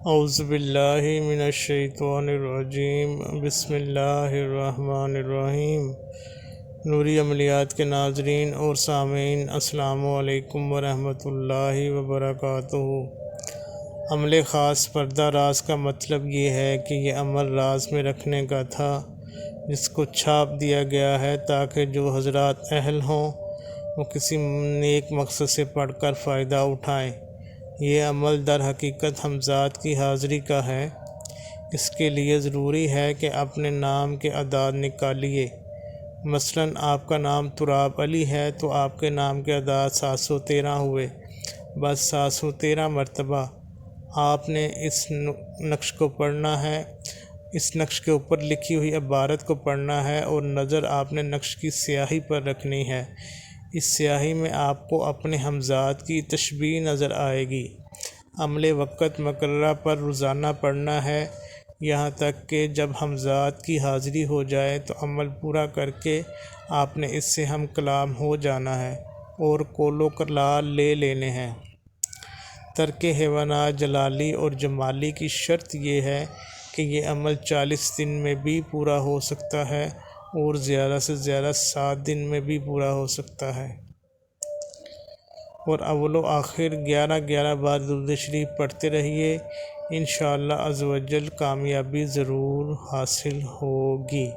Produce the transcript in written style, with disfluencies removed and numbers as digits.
اعوذ باللہ من الشیطان الرجیم، بسم اللہ الرحمن الرحیم۔ نوری عملیات کے ناظرین اور سامعین، السلام علیکم ورحمۃ اللہ وبرکاتہ۔ عمل خاص پردہ راز کا مطلب یہ ہے کہ یہ عمل راز میں رکھنے کا تھا، جس کو چھاپ دیا گیا ہے تاکہ جو حضرات اہل ہوں وہ کسی نیک مقصد سے پڑھ کر فائدہ اٹھائیں۔ یہ عمل در حقیقت حمزات کی حاضری کا ہے۔ اس کے لیے ضروری ہے کہ اپنے نام کے اعداد نکالیے۔ مثلاً آپ کا نام تراب علی ہے تو آپ کے نام کے اعداد 713 ہوئے۔ بس 713 مرتبہ آپ نے اس نقش کو پڑھنا ہے، اس نقش کے اوپر لکھی ہوئی عبارت کو پڑھنا ہے اور نظر آپ نے نقش کی سیاہی پر رکھنی ہے۔ اس سیاہی میں آپ کو اپنے حمزات کی تشبیہ نظر آئے گی۔ عمل وقت مقررہ پر روزانہ پڑھنا ہے، یہاں تک کہ جب حمزات کی حاضری ہو جائے تو عمل پورا کر کے آپ نے اس سے ہم کلام ہو جانا ہے اور قول و قلال لے لینے ہیں۔ ترک حیوانات جلالی اور جمالی کی شرط یہ ہے کہ یہ عمل 40 دن میں بھی پورا ہو سکتا ہے اور زیادہ سے زیادہ 7 دن میں بھی پورا ہو سکتا ہے۔ اور اول و آخر 11 بار درود شریف پڑھتے رہیے، انشاءاللہ عز و جل کامیابی ضرور حاصل ہوگی۔